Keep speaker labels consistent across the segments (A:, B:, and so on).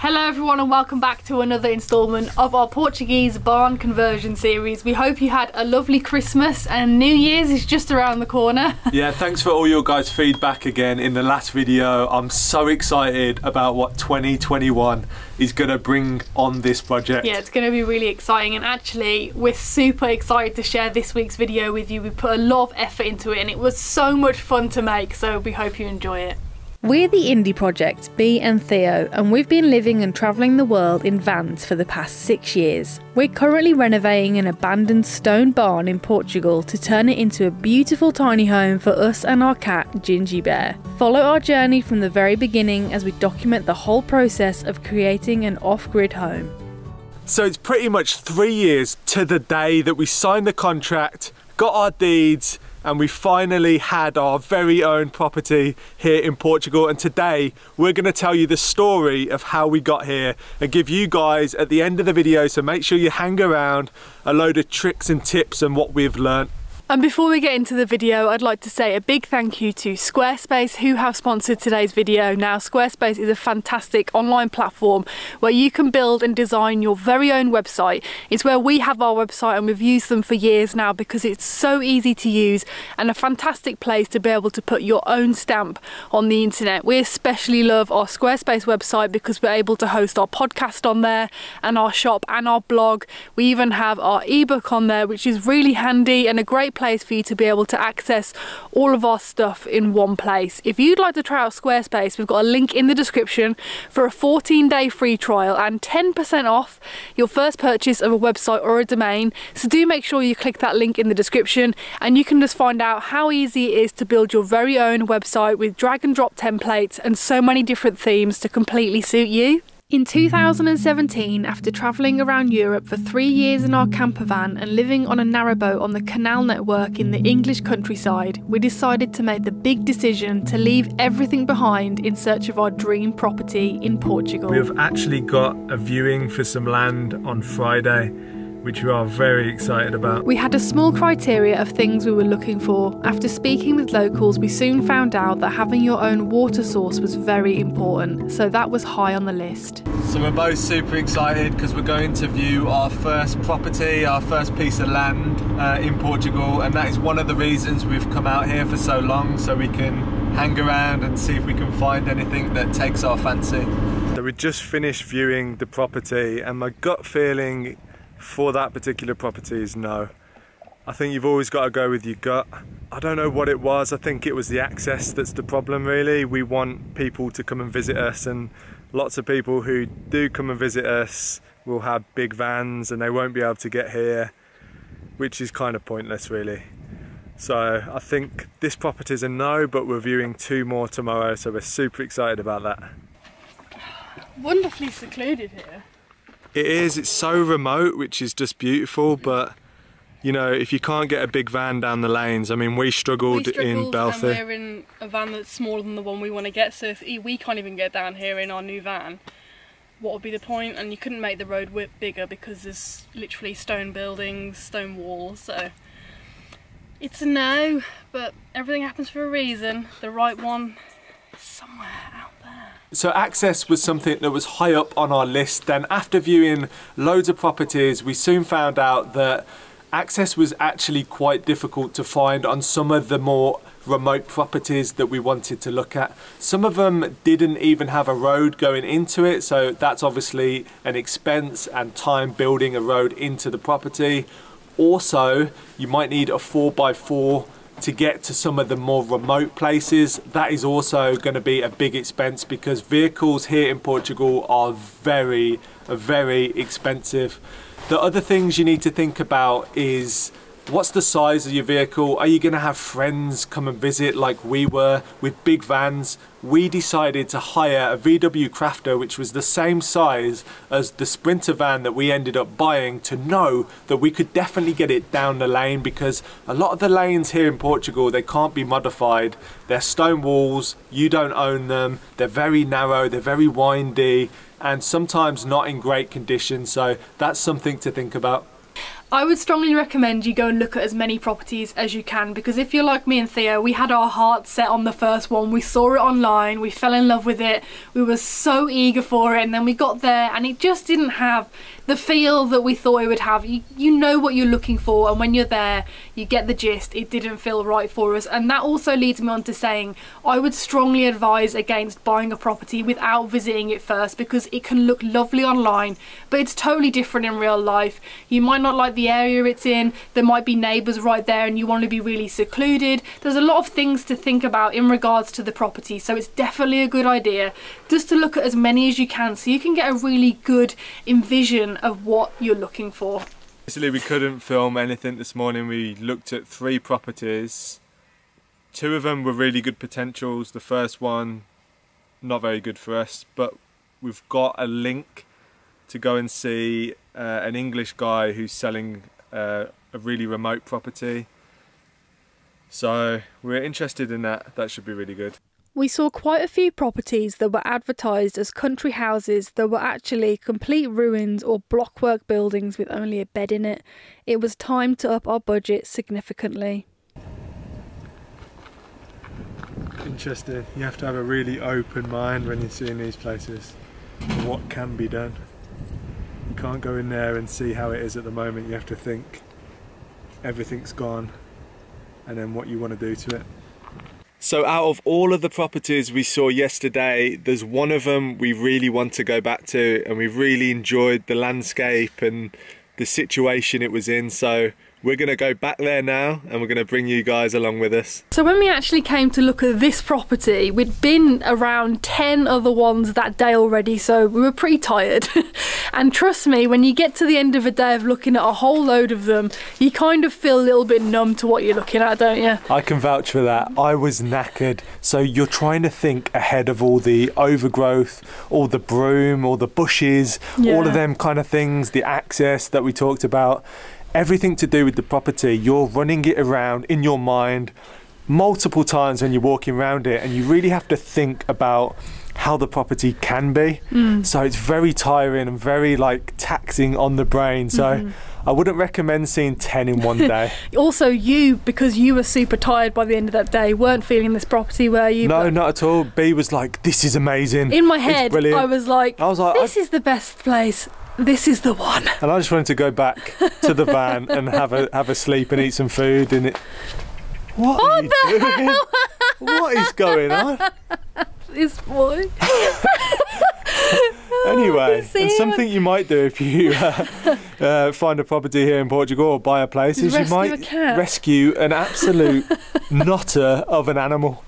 A: Hello everyone and welcome back to another instalment of our Portuguese barn conversion series. We hope you had a lovely Christmas and New Year's is just around the corner.
B: Yeah, thanks for all your guys' feedback again in the last video. I'm so excited about what 2021 is going to bring on this project.
A: Yeah, it's going to be really exciting, and actually we're super excited to share this week's video with you. We put a lot of effort into it and it was so much fun to make, so we hope you enjoy it. We're the indie project, Bea and Theo, and we've been living and travelling the world in vans for the past 6 years. We're currently renovating an abandoned stone barn in Portugal to turn it into a beautiful tiny home for us and our cat, Gingy Bear. Follow our journey from the very beginning as we document the whole process of creating an off-grid home.
B: So it's pretty much 3 years to the day that we signed the contract, got our deeds, and we finally had our very own property here in Portugal. And today we're going to tell you the story of how we got here and give you guys at the end of the video, so make sure you hang around, a load of tricks and tips and what we've learnt.
A: And before we get into the video, I'd like to say a big thank you to Squarespace, who have sponsored today's video. Now, Squarespace is a fantastic online platform where you can build and design your very own website. It's where we have our website and we've used them for years now because it's so easy to use and a fantastic place to be able to put your own stamp on the internet. We especially love our Squarespace website because we're able to host our podcast on there and our shop and our blog. We even have our ebook on there, which is really handy and a great place for you to be able to access all of our stuff in one place. If you'd like to try out Squarespace, we've got a link in the description for a 14-day free trial and 10% off your first purchase of a website or a domain. So do make sure you click that link in the description and you can just find out how easy it is to build your very own website with drag and drop templates and so many different themes to completely suit you. In 2017, after travelling around Europe for 3 years in our camper van and living on a narrowboat on the canal network in the English countryside, we decided to make the big decision to leave everything behind in search of our dream property in Portugal.
B: We've actually got a viewing for some land on Friday, which we are very excited about.
A: We had a small criteria of things we were looking for. After speaking with locals, we soon found out that having your own water source was very important, so that was high on the list.
B: So we're both super excited because we're going to view our first property, our first piece of land in Portugal, and that is one of the reasons we've come out here for so long, so we can hang around and see if we can find anything that takes our fancy. So we just finished viewing the property and my gut feeling for that particular property is no. I think you've always got to go with your gut. I don't know what it was. I think it was the access that's the problem, really. We want people to come and visit us, and lots of people who do come and visit us will have big vans and they won't be able to get here, which is kind of pointless, really. So I think this property is a no, but we're viewing 2 more tomorrow, so we're super excited about that.
A: Wonderfully secluded here.
B: It is, it's so remote, which is just beautiful, but you know, if you can't get a big van down the lanes, I mean, we struggled in Belfast.
A: And we're in a van that's smaller than the one we want to get, so if we can't even get down here in our new van, what would be the point? And you couldn't make the road width bigger because there's literally stone buildings, stone walls, so it's a no, but everything happens for a reason. The right one is somewhere out there.
B: So access was something that was high up on our list. Then after viewing loads of properties, we soon found out that access was actually quite difficult to find on some of the more remote properties that we wanted to look at. Some of them didn't even have a road going into it, so that's obviously an expense and time building a road into the property. Also, you might need a 4x4 to get to some of the more remote places. That is also going to be a big expense because vehicles here in Portugal are very, very expensive. The other things you need to think about is what's the size of your vehicle? Are you going to have friends come and visit like we were with big vans? We decided to hire a VW Crafter, which was the same size as the Sprinter van that we ended up buying, to know that we could definitely get it down the lane, because a lot of the lanes here in Portugal, they can't be modified. They're stone walls, you don't own them, they're very narrow, they're very windy, and sometimes not in great condition, so that's something to think about.
A: I would strongly recommend you go and look at as many properties as you can, because if you're like me and Theo, we had our hearts set on the first one. We saw it online, we fell in love with it, we were so eager for it, and then we got there and it just didn't have the feel that we thought it would have. You know what you're looking for, and when you're there you get the gist. It didn't feel right for us, and that also leads me on to saying I would strongly advise against buying a property without visiting it first, because it can look lovely online but it's totally different in real life. You might not like the area it's in, there might be neighbours right there and you want to be really secluded. There's a lot of things to think about in regards to the property, so it's definitely a good idea just to look at as many as you can so you can get a really good envision of what you're looking for.
B: Basically, we couldn't film anything this morning. We looked at 3 properties. 2 of them were really good potentials. The first one, not very good for us, but we've got a link to go and see an English guy who's selling a really remote property. So we're interested in that. That should be really good.
A: We saw quite a few properties that were advertised as country houses that were actually complete ruins or blockwork buildings with only a bed in it. It was time to up our budget significantly.
B: Interesting. You have to have a really open mind when you're seeing these places. What can be done? You can't go in there and see how it is at the moment. You have to think everything's gone and then what you want to do to it. So out of all of the properties we saw yesterday, there's one of them we really want to go back to, and we really enjoyed the landscape and the situation it was in. So we're going to go back there now and we're going to bring you guys along with us. So when we actually came to look at this property, we'd been around 10 other ones that day already, so we were pretty tired. And trust me, when you get to the end of a day of looking at a whole load of them, you kind of feel a little bit numb to what you're looking at, don't you? I can vouch for that. I was knackered. So you're trying to think ahead of all the overgrowth, all the broom, all the bushes, all of them kind of things, the access that we talked about. Everything to do with the property, you're running it around in your mind multiple times when you're walking around it, and you really have to think about how the property can be. So it's very tiring and very like taxing on the brain. So I wouldn't recommend seeing 10 in one day. Also you, because you were super tired by the end of that day, weren't feeling this property, were you? No, not at all. B was like, this is amazing. In my head, I was like, this is the best place. This is the one. And I just wanted to go back to the van and have a sleep and eat some food. And what are you doing? What is going on? This boy. Anyway, and something you might do if you find a property here in Portugal or buy a place is you might rescue an absolute knotter of an animal.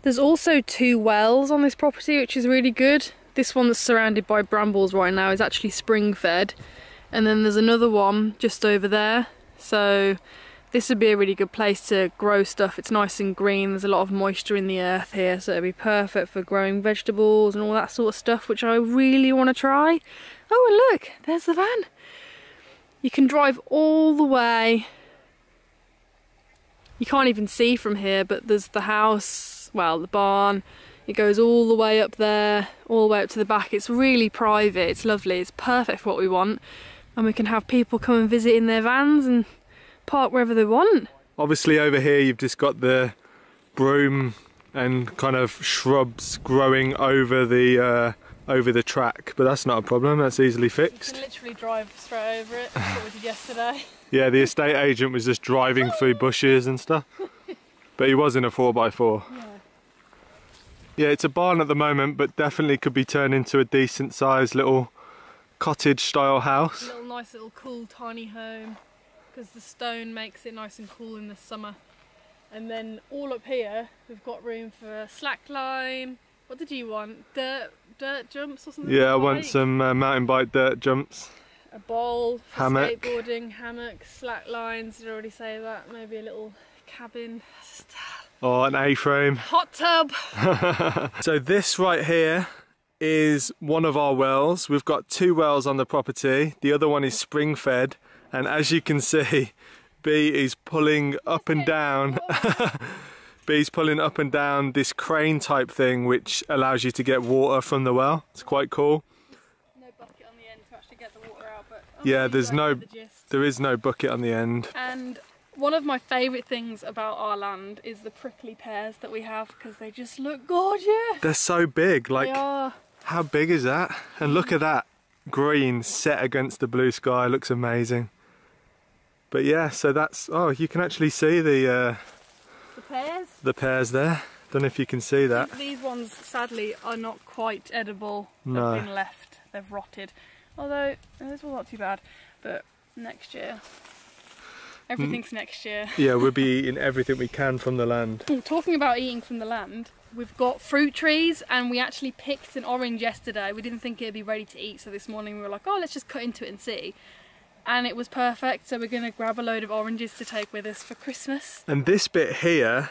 B: There's also 2 wells on this property, which is really good. This one that's surrounded by brambles right now is actually spring fed, and then there's another one just over there, so this would be a really good place to grow stuff. It's nice and green, there's a lot of moisture in the earth here, so it'd be perfect for growing vegetables and all that sort of stuff, which I really want to try. Oh, and look, there's the van. You can drive all the way. You can't even see from here, but there's the house, well, the barn. It goes all the way up there, all the way up to the back. It's really private, it's lovely, it's perfect for what we want. And we can have people come and visit in their vans and park wherever they want. Obviously over here you've just got the broom and kind of shrubs growing over the track, but that's not a problem, that's easily fixed. You can literally drive straight over it, that's what we did yesterday. Yeah, the estate agent was just driving through bushes and stuff, but he was in a 4x4. Yeah. Yeah, it's a barn at the moment, but definitely could be turned into a decent sized little cottage style house. Nice little cool tiny home, because the stone makes it nice and cool in the summer. And then all up here we've got room for a slack line. What did you want? Dirt jumps or something? Yeah, I want some mountain bike dirt jumps. A bowl for hammock. Skateboarding, hammock, slack lines, did I already say that? Maybe a little cabin. Or an A-frame. Hot tub. So this right here is one of our wells. We've got 2 wells on the property. The other one is spring fed, and as you can see, B is pulling up and down. B's pulling up and down this crane type thing which allows you to get water from the well. It's quite cool. No bucket on the end to actually
A: get the water out, but
B: yeah, there's no,
A: the gist.
B: there is no bucket on the end.
A: And one of my favourite things about our land is the prickly pears that we have, because they just look gorgeous.
B: They're so big, like,
A: They are.
B: how big is that? And look at that green set against the blue sky, looks amazing. But yeah, so that's, oh, you can actually see the
A: pears?
B: The pears there. Don't know if you can see that.
A: These ones, sadly, are not quite edible.
B: No.
A: They've been left, they've rotted. Although, this was not too bad, but next year. Everything's next year.
B: Yeah, we'll be eating everything we can from the land.
A: Talking about eating from the land, we've got fruit trees, and we actually picked an orange yesterday. We didn't think it'd be ready to eat, so this morning we were like, oh, let's just cut into it and see. And it was perfect, so we're going to grab a load of oranges to take with us for Christmas.
B: And this bit here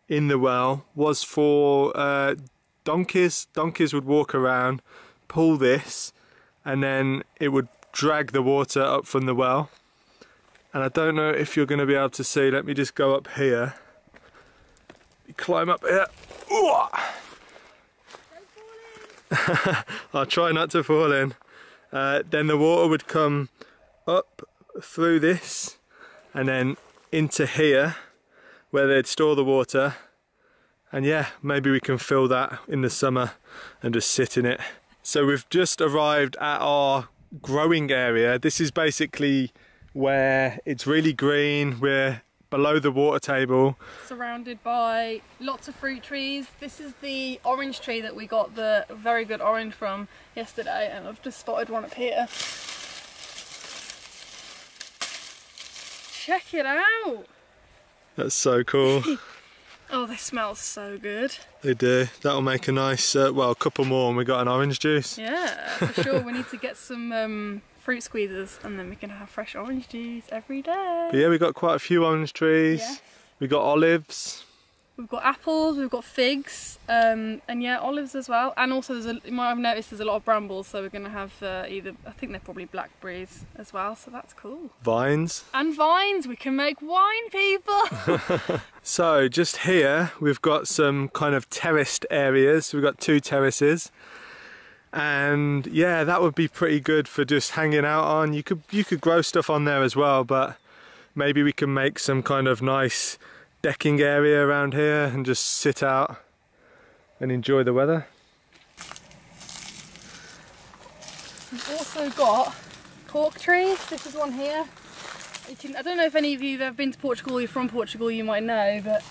B: in the well was for donkeys. Donkeys would walk around, pull this, and then it would drag the water up from the well. And I don't know if you're going to be able to see. Let me just go up here. Climb up here. Ooh. I'll try not to fall in. Then the water would come up through this and then into here where they'd store the water. And yeah, maybe we can fill that in the summer and just sit in it. So we've just arrived at our growing area. This is basically where it's really green. We're below the water table.
A: Surrounded by lots of fruit trees. This is the orange tree that we got the very good orange from yesterday, and I've just spotted one up here. Check it out!
B: That's so cool.
A: Oh, they smell so good.
B: They do. That'll make a nice, well, a couple more and we got an orange juice.
A: Yeah, for sure. We need to get some fruit squeezers, and then we can have fresh orange juice every day.
B: But yeah, we got quite a few orange trees.
A: Yes.
B: We got olives.
A: We've got apples, we've got figs, and yeah, olives as well. And also, you might have noticed there's a lot of brambles, so we're going to have either, I think they're probably blackberries as well, so that's cool.
B: Vines.
A: And vines, we can make wine, people!
B: So just here, we've got some kind of terraced areas. We've got 2 terraces. And yeah, that would be pretty good for just hanging out on. You could grow stuff on there as well, but maybe we can make some kind of nice decking area around here and just sit out and enjoy the weather.
A: We've also got cork trees. This is one here. I don't know if any of you have ever been to Portugal, you're from Portugal, you might know, but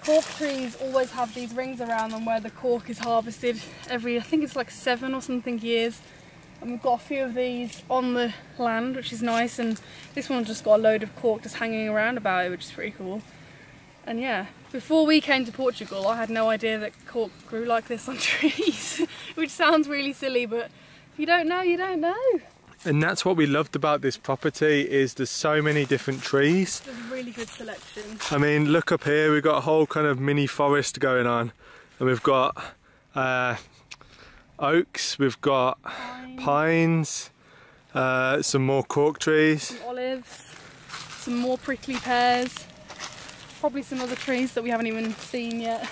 A: cork trees always have these rings around them where the cork is harvested every, I think it's like 7 or something years. And we've got a few of these on the land, which is nice, and this one's just got a load of cork just hanging around about it, which is pretty cool. And yeah, before we came to Portugal, I had no idea that cork grew like this on trees, which sounds really silly, but if you don't know, you don't know.
B: And that's what we loved about this property, is there's so many different trees.
A: There's a really good selection.
B: I mean, look up here, we've got a whole kind of mini forest going on. And we've got oaks, we've got pines, some more cork trees.
A: Some olives, some more prickly pears. Probably some other trees that we haven't even seen yet.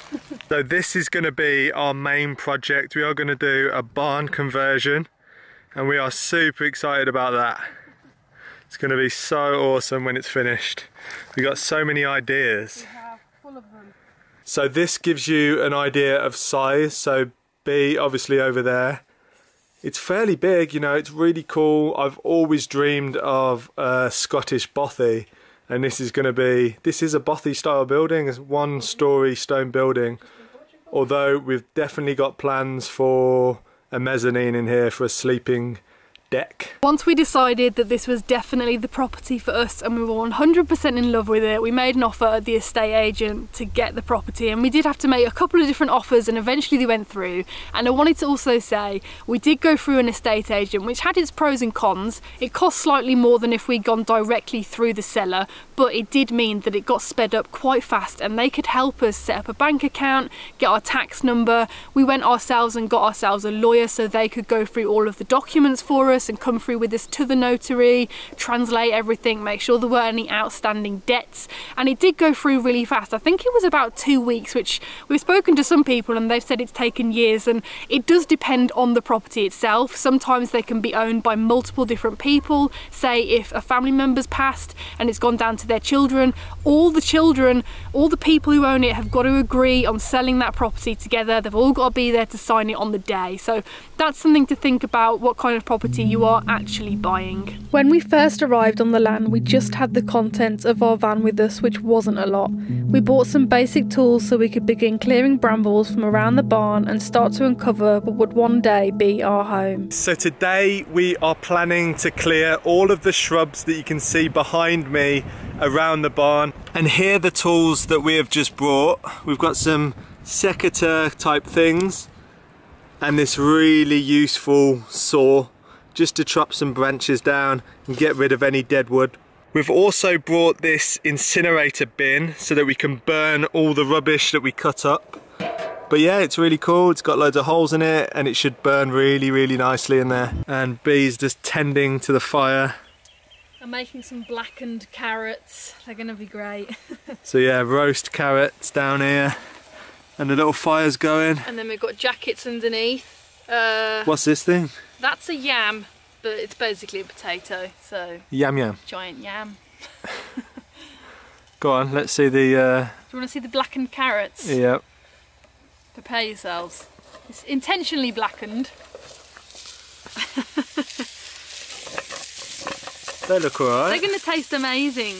B: So this is going to be our main project. We are going to do a barn conversion, and we are super excited about that. It's going to be so awesome when it's finished. We've got so many ideas.
A: We have, full of them.
B: So this gives you an idea of size. So B, obviously over there. It's fairly big, you know, it's really cool. I've always dreamed of a Scottish bothy. And this is going to be, this is a bothy style building, it's a 1-storey stone building. Although we've definitely got plans for a mezzanine in here for a sleeping deck.
A: Once we decided that this was definitely the property for us and we were 100% in love with it, we made an offer at the estate agent to get the property, and we did have to make a couple of different offers, and eventually they went through. And I wanted to also say we did go through an estate agent, which had its pros and cons. It cost slightly more than if we'd gone directly through the seller, but it did mean that it got sped up quite fast, and they could help us set up a bank account, get our tax number. We went ourselves and got ourselves a lawyer so they could go through all of the documents for us. us and come through with us to the notary, translate everything, make sure there weren't any outstanding debts, and it did go through really fast. I think it was about 2 weeks, which we've spoken to some people and they've said it's taken years, and it does depend on the property itself. Sometimes they can be owned by multiple different people. Say if a family member's passed and it's gone down to their children, all the people who own it have got to agree on selling that property together. They've all got to be there to sign it on the day. So that's something to think about, what kind of property you are actually buying. When we first arrived on the land, we just had the contents of our van with us, which wasn't a lot. We bought some basic tools so we could begin clearing brambles from around the barn and start to uncover what would one day be our home.
B: So today we are planning to clear all of the shrubs that you can see behind me around the barn. And here are the tools that we have just brought. We've got some secateur type things and this really useful saw just to chop some branches down and get rid of any dead wood. We've also brought this incinerator bin so that we can burn all the rubbish that we cut up. But yeah, it's really cool. It's got loads of holes in it and it should burn really, really nicely in there. And Bee's just tending to the fire.
A: I'm making some blackened carrots. They're gonna be great.
B: So yeah, roast carrots down here and the little fire's going.
A: And then we've got jackets underneath.
B: What's this thing?
A: That's a yam, but it's basically a potato, so...
B: Yam yam.
A: Giant yam.
B: Go on, let's see the...
A: Do you want to see the blackened carrots?
B: Yeah.
A: Prepare yourselves. It's intentionally blackened.
B: They look alright.
A: They're going to taste amazing,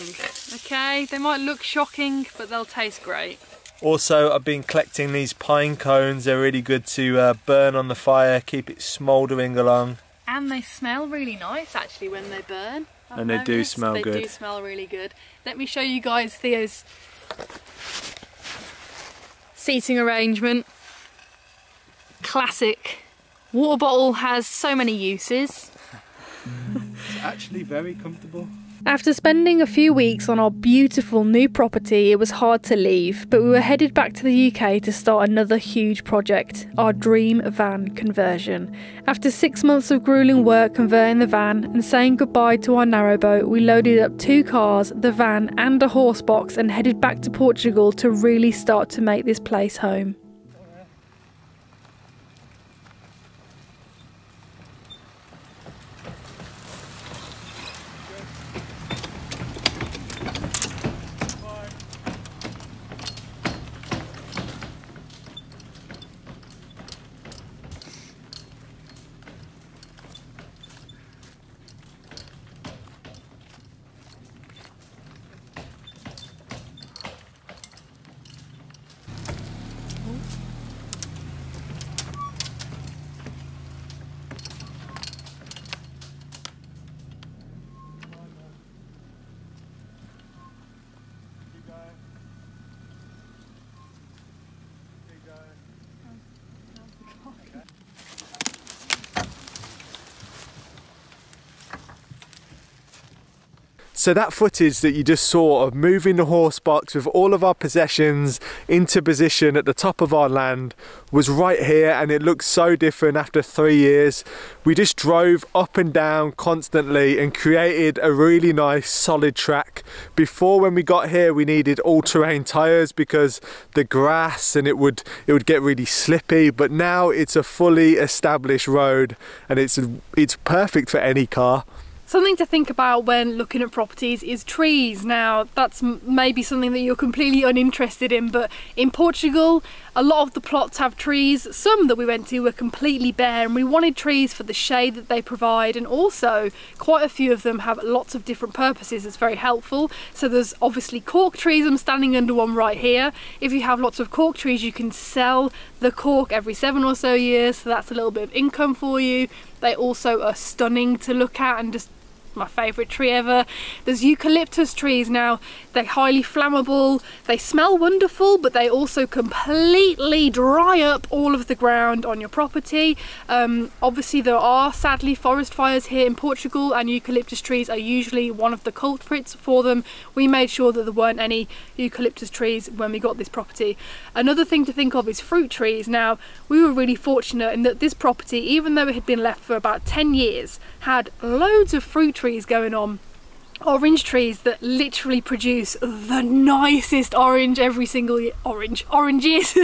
A: okay? They might look shocking, but they'll taste great.
B: Also, I've been collecting these pine cones. They're really good to burn on the fire, keep it smouldering along.
A: And they smell really nice, actually, when they burn.
B: And they do smell good.
A: They do smell really good. Let me show you guys Theo's seating arrangement. Classic. Water bottle has so many uses.
B: It's actually very comfortable.
A: After spending a few weeks on our beautiful new property, it was hard to leave, but we were headed back to the UK to start another huge project, our dream van conversion. After 6 months of grueling work converting the van and saying goodbye to our narrowboat, we loaded up 2 cars, the van and a horse box and headed back to Portugal to really start to make this place home.
B: So that footage that you just saw of moving the horse box with all of our possessions into position at the top of our land was right here, and it looks so different after 3 years. We just drove up and down constantly and created a really nice solid track. Before, when we got here, we needed all-terrain tires because the grass and it would get really slippy, but now it's a fully established road and it's perfect for any car.
A: Something to think about when looking at properties is trees. Now, that's maybe something that you're completely uninterested in, but in Portugal, a lot of the plots have trees. Some that we went to were completely bare, and we wanted trees for the shade that they provide, and also quite a few of them have lots of different purposes. It's very helpful. So there's obviously cork trees. I'm standing under one right here. If you have lots of cork trees, you can sell the cork every 7 or so years, so that's a little bit of income for you. They also are stunning to look at and just my favourite tree ever. There's eucalyptus trees now. They're highly flammable, they smell wonderful, but they also completely dry up all of the ground on your property. Obviously there are sadly forest fires here in Portugal, and eucalyptus trees are usually one of the culprits for them. We made sure that there weren't any eucalyptus trees when we got this property. Another thing to think of is fruit trees. Now, we were really fortunate in that this property, even though it had been left for about 10 years, had loads of fruit trees going on. Orange trees that literally produce the nicest orange every single year. Oranges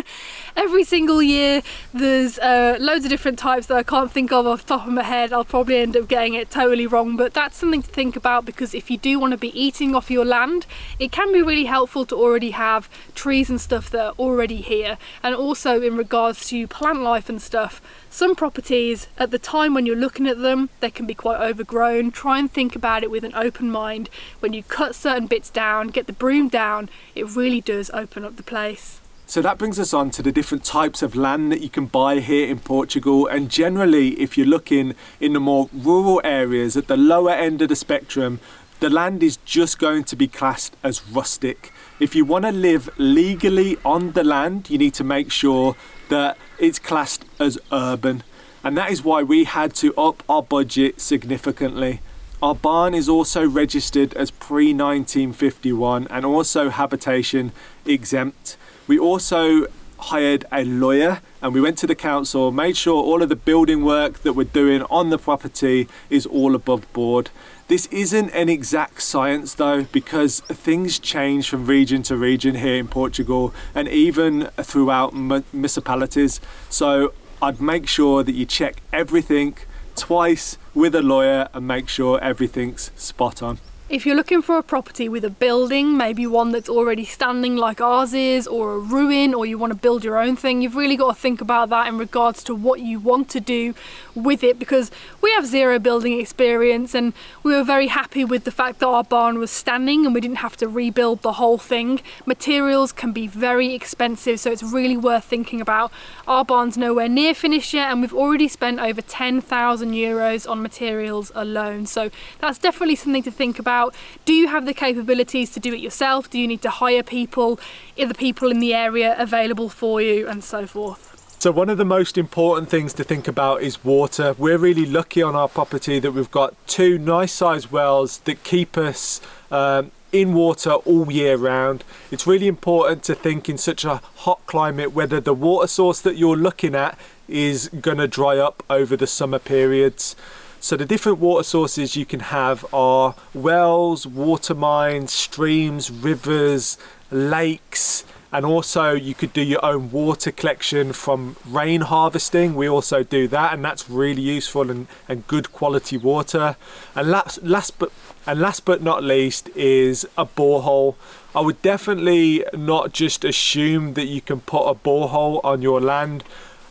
A: every single year. There's loads of different types that I can't think of off the top of my head. I'll probably end up getting it totally wrong, but that's something to think about, because if you do want to be eating off your land, it can be really helpful to already have trees and stuff that are already here. And also in regards to plant life and stuff, some properties at the time when you're looking at them, they can be quite overgrown. Try and think about it with an open mind. When you cut certain bits down, get the broom down, it really does open up the place.
B: So that brings us on to the different types of land that you can buy here in Portugal. And generally, if you're looking in the more rural areas at the lower end of the spectrum, the land is just going to be classed as rustic. If you want to live legally on the land, you need to make sure that it's classed as urban. And that is why we had to up our budget significantly. Our barn is also registered as pre-1951 and also habitation exempt. We also hired a lawyer, and we went to the council, made sure all of the building work that we're doing on the property is all above board. This isn't an exact science though, because things change from region to region here in Portugal and even throughout municipalities. So I'd make sure that you check everything twice with a lawyer and make sure everything's spot on.
A: If you're looking for a property with a building, maybe one that's already standing like ours is, or a ruin, or you want to build your own thing, you've really got to think about that in regards to what you want to do with it, because we have zero building experience and we were very happy with the fact that our barn was standing and we didn't have to rebuild the whole thing. Materials can be very expensive, so it's really worth thinking about. Our barn's nowhere near finished yet, and we've already spent over 10,000 euros on materials alone, so that's definitely something to think about. Do you have the capabilities to do it yourself? Do you need to hire people? Are the people in the area available for you, and so forth?
B: So one of the most important things to think about is water. We're really lucky on our property that we've got two nice sized wells that keep us in water all year round. It's really important to think in such a hot climate whether the water source that you're looking at is going to dry up over the summer periods. So the different water sources you can have are wells, water mines, streams, rivers, lakes, and also you could do your own water collection from rain harvesting. We also do that, and that's really useful and good quality water. And last but not least is a borehole. I would definitely not just assume that you can put a borehole on your land.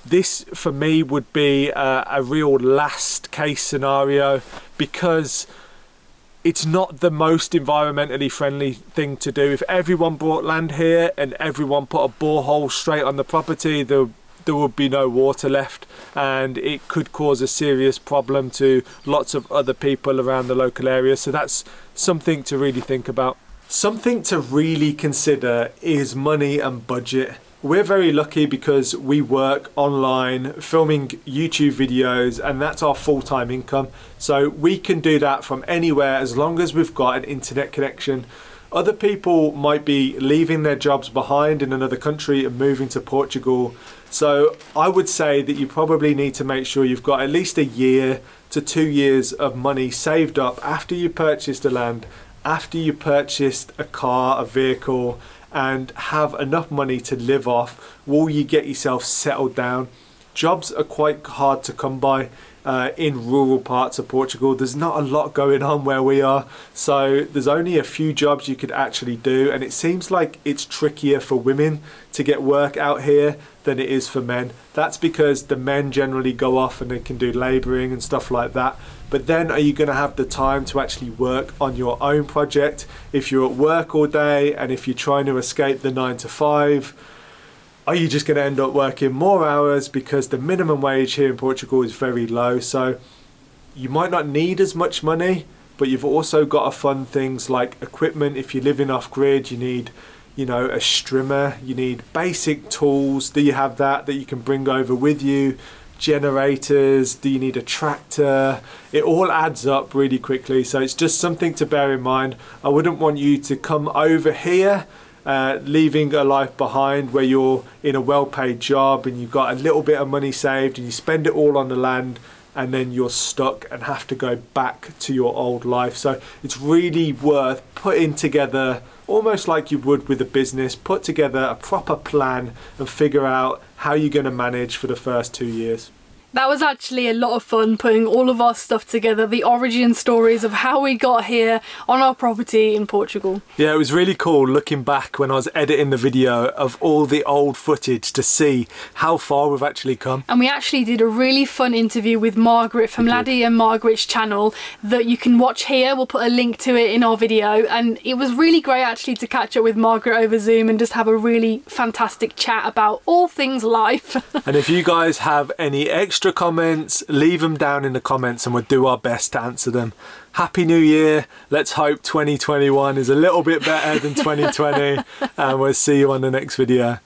B: This for me would be a real last case scenario, because it's not the most environmentally friendly thing to do. If everyone bought land here and everyone put a borehole straight on the property, there would be no water left, and it could cause a serious problem to lots of other people around the local area. So that's something to really think about. Something to really consider is money and budget. We're very lucky because we work online filming YouTube videos, and that's our full-time income. So we can do that from anywhere as long as we've got an internet connection. Other people might be leaving their jobs behind in another country and moving to Portugal. So I would say that you probably need to make sure you've got at least a year to 2 years of money saved up after you purchased the land, after you purchased a car, a vehicle, and have enough money to live off while you get yourself settled down. Jobs are quite hard to come by in rural parts of Portugal. There's not a lot going on where we are, so there's only a few jobs you could actually do, and it seems like it's trickier for women to get work out here than it is for men. That's because the men generally go off and they can do labouring and stuff like that. But then are you going to have the time to actually work on your own project if you're at work all day, and if you're trying to escape the 9 to 5? Are you just going to end up working more hours because the minimum wage here in Portugal is very low? So you might not need as much money, but you've also got to fund things like equipment. If you're living off grid, you need, you know, a strimmer, you need basic tools. Do you have that you can bring over with you? Generators, do you need a tractor? It all adds up really quickly, so it's just something to bear in mind. I wouldn't want you to come over here leaving a life behind where you're in a well-paid job and you've got a little bit of money saved and you spend it all on the land, and then you're stuck and have to go back to your old life. So it's really worth putting together, almost like you would with a business, put together a proper plan and figure out how you're going to manage for the first 2 years.
A: That was actually a lot of fun, putting all of our stuff together, the origin stories of how we got here on our property in Portugal.
B: Yeah, it was really cool looking back when I was editing the video of all the old footage to see how far we've actually come.
A: And we actually did a really fun interview with Margaret from Laddie and Margaret's channel that you can watch here. We'll put a link to it in our video, and it was really great actually to catch up with Margaret over Zoom and just have a really fantastic chat about all things life.
B: And if you guys have any extra comments, leave them down in the comments and we'll do our best to answer them. Happy New Year. Let's hope 2021 is a little bit better than 2020 and we'll see you on the next video.